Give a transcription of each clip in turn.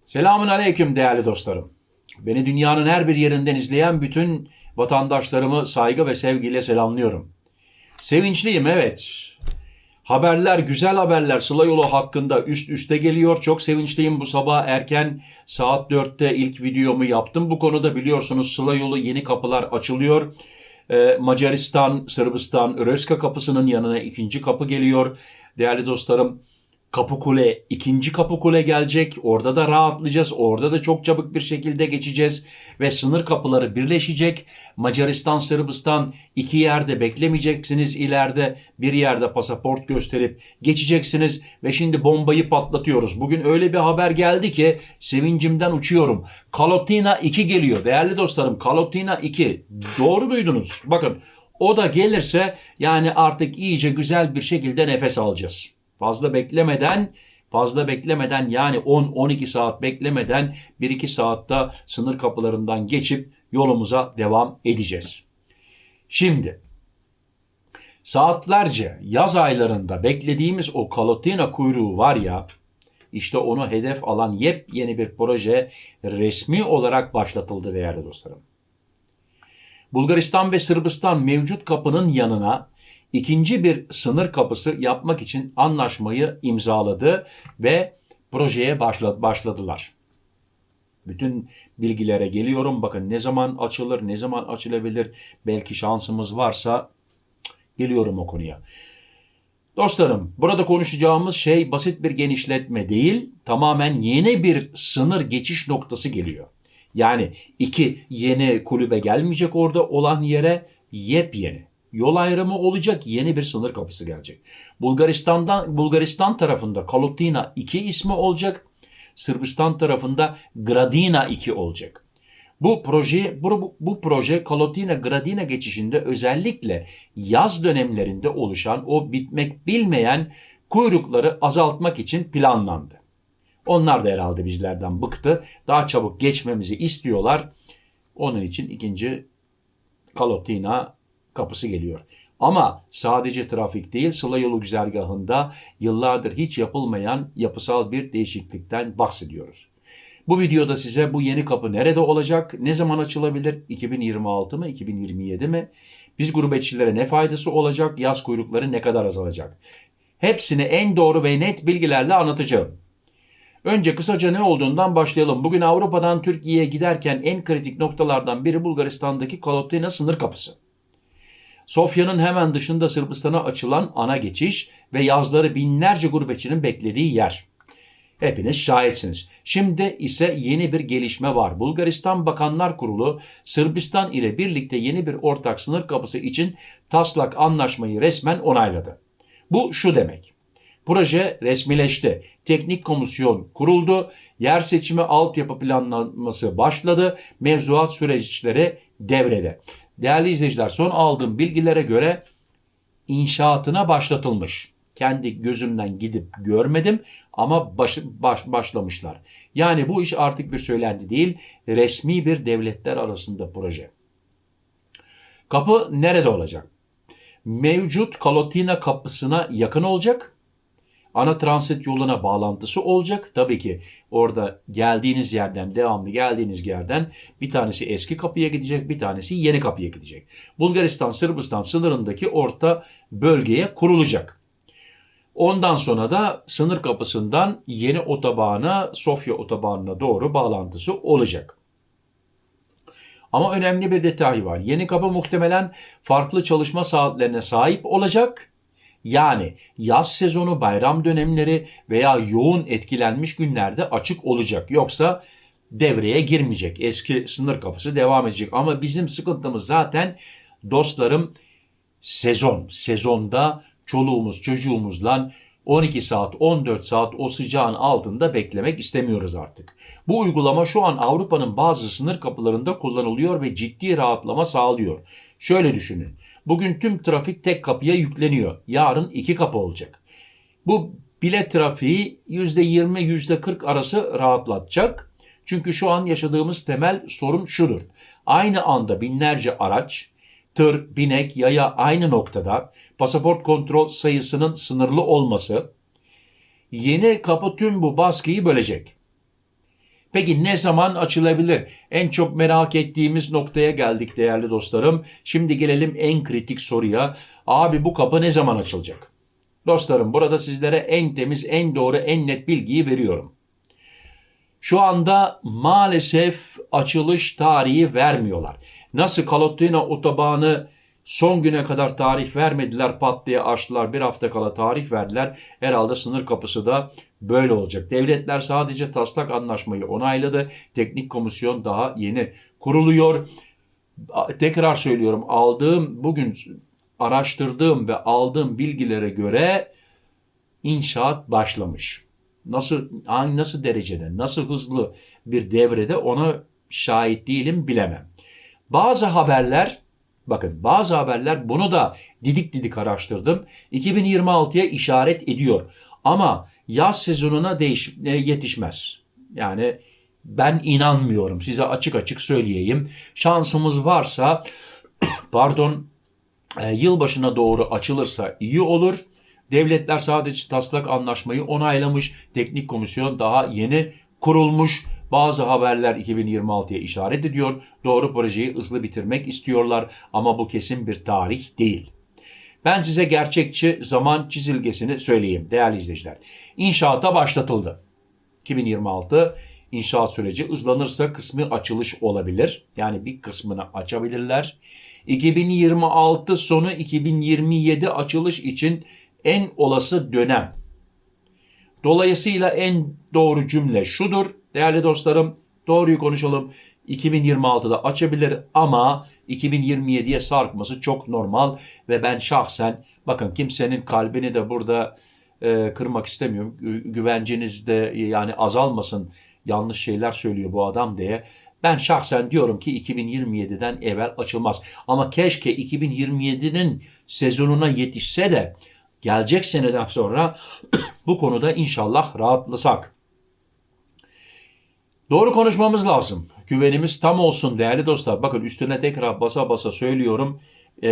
Selamun aleyküm değerli dostlarım. Beni dünyanın her bir yerinden izleyen bütün vatandaşlarımı saygı ve sevgiyle selamlıyorum. Sevinçliyim, evet. Haberler, güzel haberler Sıla Yolu hakkında üst üste geliyor. Çok sevinçliyim. Bu sabah erken saat 4'te ilk videomu yaptım. Bu konuda biliyorsunuz Sıla Yolu yeni kapılar açılıyor. Macaristan, Sırbistan, Röska kapısının yanına ikinci kapı geliyor. Değerli dostlarım, Kapıkule, ikinci Kapıkule gelecek. Orada da rahatlayacağız. Orada da çok çabuk bir şekilde geçeceğiz. Ve sınır kapıları birleşecek. Macaristan, Sırbistan iki yerde beklemeyeceksiniz. İleride bir yerde pasaport gösterip geçeceksiniz. Ve şimdi bombayı patlatıyoruz. Bugün öyle bir haber geldi ki sevincimden uçuyorum. Kalotina 2 geliyor. Değerli dostlarım, Kalotina 2. Doğru duydunuz. Bakın, o da gelirse yani artık iyice güzel bir şekilde nefes alacağız. Fazla beklemeden yani 10-12 saat beklemeden 1-2 saatte sınır kapılarından geçip yolumuza devam edeceğiz. Şimdi saatlerce yaz aylarında beklediğimiz o Kalotina kuyruğu var ya, işte onu hedef alan yepyeni bir proje resmi olarak başlatıldı değerli dostlarım. Bulgaristan ve Sırbistan mevcut kapının yanına İkinci bir sınır kapısı yapmak için anlaşmayı imzaladı ve projeye başladılar. Bütün bilgilere geliyorum. Bakın ne zaman açılır, ne zaman açılabilir. Belki şansımız varsa geliyorum o konuya. Dostlarım, burada konuşacağımız şey basit bir genişletme değil, tamamen yeni bir sınır geçiş noktası geliyor. Yani iki yeni kulübe gelmeyecek orada olan yere, yepyeni yol ayrımı olacak, yeni bir sınır kapısı gelecek. Bulgaristan tarafında Kalotina 2 ismi olacak. Sırbistan tarafında Gradina 2 olacak. Bu proje Kalotina Gradina geçişinde özellikle yaz dönemlerinde oluşan o bitmek bilmeyen kuyrukları azaltmak için planlandı. Onlar da herhalde bizlerden bıktı. Daha çabuk geçmemizi istiyorlar. Onun için ikinci Kalotina kapısı geliyor. Ama sadece trafik değil, Sıla Yolu güzergahında yıllardır hiç yapılmayan yapısal bir değişiklikten bahsediyoruz. Bu videoda size bu yeni kapı nerede olacak, ne zaman açılabilir, 2026 mı, 2027 mi, biz gurbetçilere ne faydası olacak, yaz kuyrukları ne kadar azalacak? Hepsini en doğru ve net bilgilerle anlatacağım. Önce kısaca ne olduğundan başlayalım. Bugün Avrupa'dan Türkiye'ye giderken en kritik noktalardan biri Bulgaristan'daki Kalotina sınır kapısı. Sofya'nın hemen dışında Sırbistan'a açılan ana geçiş ve yazları binlerce gurbetçinin beklediği yer. Hepiniz şahitsiniz. Şimdi ise yeni bir gelişme var. Bulgaristan Bakanlar Kurulu Sırbistan ile birlikte yeni bir ortak sınır kapısı için taslak anlaşmayı resmen onayladı. Bu şu demek: proje resmileşti. Teknik komisyon kuruldu. Yer seçimi altyapı planlaması başladı. Mevzuat süreçleri devrede. Değerli izleyiciler, son aldığım bilgilere göre inşaatına başlatılmış. Kendi gözümden gidip görmedim ama başlamışlar. Yani bu iş artık bir söylenti değil, resmi bir devletler arasında proje. Kapı nerede olacak? Mevcut Kalotina kapısına yakın olacak. Ana transit yoluna bağlantısı olacak. Tabii ki orada devamlı geldiğiniz yerden bir tanesi eski kapıya gidecek, bir tanesi yeni kapıya gidecek. Bulgaristan-Sırbistan sınırındaki orta bölgeye kurulacak. Ondan sonra da sınır kapısından yeni otobana, Sofya otobanına doğru bağlantısı olacak. Ama önemli bir detay var. Yeni kapı muhtemelen farklı çalışma saatlerine sahip olacak. Yani yaz sezonu, bayram dönemleri veya yoğun etkilenmiş günlerde açık olacak. Yoksa devreye girmeyecek. Eski sınır kapısı devam edecek. Ama bizim sıkıntımız zaten dostlarım sezon. Sezonda çoluğumuz çocuğumuzla 12 saat, 14 saat o sıcağın altında beklemek istemiyoruz artık. Bu uygulama şu an Avrupa'nın bazı sınır kapılarında kullanılıyor ve ciddi rahatlama sağlıyor. Şöyle düşünün. Bugün tüm trafik tek kapıya yükleniyor. Yarın 2 kapı olacak. Bu bilet trafiği %20, %40 arası rahatlatacak. Çünkü şu an yaşadığımız temel sorun şudur: aynı anda binlerce araç, tır, binek, yaya aynı noktada, pasaport kontrol sayısının sınırlı olması, yeni kapı tüm bu baskıyı bölecek. Peki ne zaman açılabilir? En çok merak ettiğimiz noktaya geldik değerli dostlarım. Şimdi gelelim en kritik soruya. Abi bu kapı ne zaman açılacak? Dostlarım burada sizlere en temiz, en doğru, en net bilgiyi veriyorum. Şu anda maalesef açılış tarihi vermiyorlar. Nasıl Kalotina Otobanı son güne kadar tarih vermediler, pat diye açtılar, bir hafta kala tarih verdiler. Herhalde sınır kapısı da böyle olacak. Devletler sadece taslak anlaşmayı onayladı. Teknik komisyon daha yeni kuruluyor. Tekrar söylüyorum, bugün araştırdığım ve aldığım bilgilere göre inşaat başlamış. Nasıl derecede, nasıl hızlı bir devrede ona şahit değilim, bilemem. Bazı haberler, bakın bazı haberler, bunu da didik didik araştırdım, 2026'ya işaret ediyor. Ama yaz sezonuna yetişmez. Yani ben inanmıyorum, size açık açık söyleyeyim. Şansımız varsa yılbaşına doğru açılırsa iyi olur. Devletler sadece taslak anlaşmayı onaylamış. Teknik komisyon daha yeni kurulmuş. Bazı haberler 2026'ya işaret ediyor. Doğru, projeyi hızlı bitirmek istiyorlar ama bu kesin bir tarih değil. Ben size gerçekçi zaman çizelgesini söyleyeyim değerli izleyiciler. İnşaata başlatıldı. 2026 inşaat süreci hızlanırsa kısmi açılış olabilir. Yani bir kısmını açabilirler. 2026 sonu 2027 açılış için en olası dönem. Dolayısıyla en doğru cümle şudur. Değerli dostlarım, doğruyu konuşalım. 2026'da açabilir ama 2027'ye sarkması çok normal ve ben şahsen, bakın kimsenin kalbini de burada kırmak istemiyorum. Güvenceniz de yani azalmasın, yanlış şeyler söylüyor bu adam diye. Ben şahsen diyorum ki 2027'den evvel açılmaz. Ama keşke 2027'nin sezonuna yetişse de gelecek seneden sonra bu konuda inşallah rahatlasak. Doğru konuşmamız lazım. Güvenimiz tam olsun değerli dostlar. Bakın üstüne tekrar basa basa söylüyorum.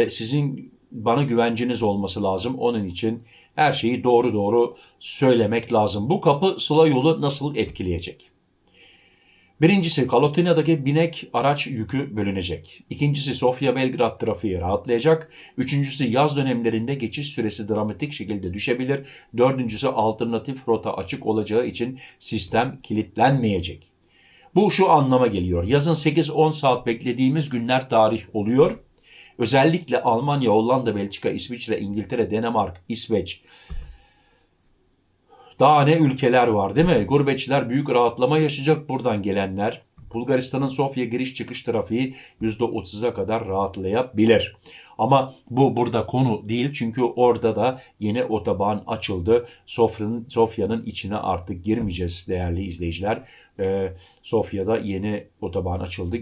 Sizin bana güvenciniz olması lazım. Onun için her şeyi doğru doğru söylemek lazım. Bu kapı Sıla yolu nasıl etkileyecek? Birincisi, Kalotina'daki binek araç yükü bölünecek. İkincisi, Sofya-Belgrad trafiği rahatlayacak. Üçüncüsü, yaz dönemlerinde geçiş süresi dramatik şekilde düşebilir. Dördüncüsü, alternatif rota açık olacağı için sistem kilitlenmeyecek. Bu şu anlama geliyor. Yazın 8-10 saat beklediğimiz günler tarih oluyor. Özellikle Almanya, Hollanda, Belçika, İsviçre, İngiltere, Danimarka, İsveç, daha ne ülkeler var değil mi? Gurbetçiler büyük rahatlama yaşayacak buradan gelenler. Bulgaristan'ın Sofya giriş çıkış trafiği %30'a kadar rahatlayabilir. Ama bu burada konu değil çünkü orada da yeni otoban açıldı. Sofya'nın içine artık girmeyeceğiz değerli izleyiciler. Sofya'da yeni otoban açıldı.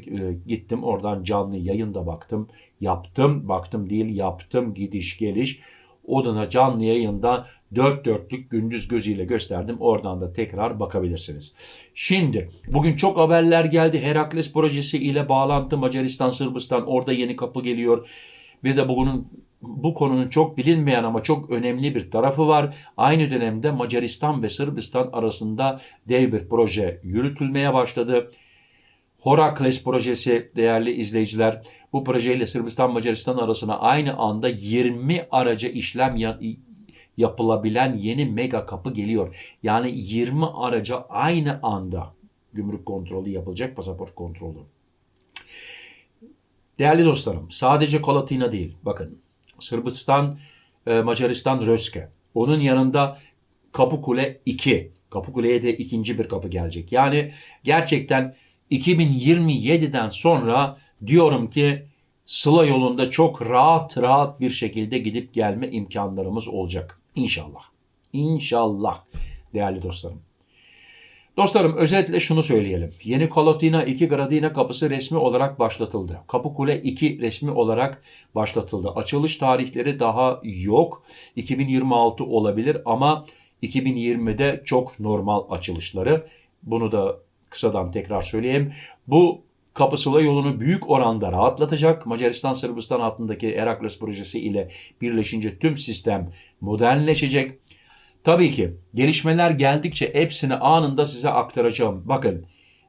Gittim oradan canlı yayında baktım. Yaptım gidiş geliş. Odana canlı yayında dört dörtlük gündüz gözüyle gösterdim. Oradan da tekrar bakabilirsiniz. Şimdi bugün çok haberler geldi. Herakles projesi ile bağlantı Macaristan, Sırbistan, orada yeni kapı geliyor. Bir de bu konunun çok bilinmeyen ama çok önemli bir tarafı var. Aynı dönemde Macaristan ve Sırbistan arasında dev bir proje yürütülmeye başladı. Herakles projesi değerli izleyiciler, bu projeyle Sırbistan Macaristan arasına aynı anda 20 araca işlem yapılabilen yeni mega kapı geliyor. Yani 20 araca aynı anda gümrük kontrolü yapılacak, pasaport kontrolü. Değerli dostlarım, sadece Kolotina değil, bakın Sırbistan, Macaristan Röske, onun yanında Kapıkule 2, Kapıkule'ye de ikinci bir kapı gelecek. Yani gerçekten 2027'den sonra diyorum ki Sıla yolunda çok rahat bir şekilde gidip gelme imkanlarımız olacak. İnşallah. İnşallah değerli dostlarım. Dostlarım özetle şunu söyleyelim. Yeni Kalotina 2 Gradina kapısı resmi olarak başlatıldı. Kapıkule 2 resmi olarak başlatıldı. Açılış tarihleri daha yok. 2026 olabilir ama 2020'de çok normal açılışları. Bunu da kısadan tekrar söyleyeyim. Bu kapı Sıla yolunu büyük oranda rahatlatacak. Macaristan-Sırbistan hattındaki Herakles projesi ile birleşince tüm sistem modernleşecek. Tabii ki gelişmeler geldikçe hepsini anında size aktaracağım. Bakın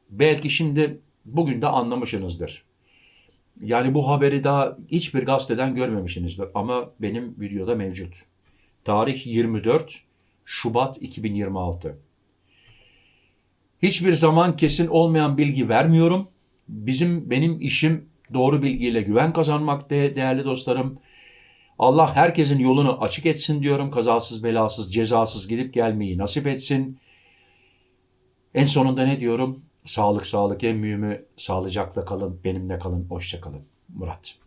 Belki şimdi bugün de anlamışsınızdır. Yani bu haberi daha hiçbir gazeteden görmemişsinizdir ama benim videoda mevcut. Tarih 24 Şubat 2026. Hiçbir zaman kesin olmayan bilgi vermiyorum. Benim işim doğru bilgiyle güven kazanmak değerli dostlarım. Allah herkesin yolunu açık etsin diyorum. Kazasız belasız cezasız gidip gelmeyi nasip etsin. En sonunda ne diyorum? Sağlık sağlık en mühimi, sağlıcakla kalın, benimle kalın, hoşça kalın. Murat.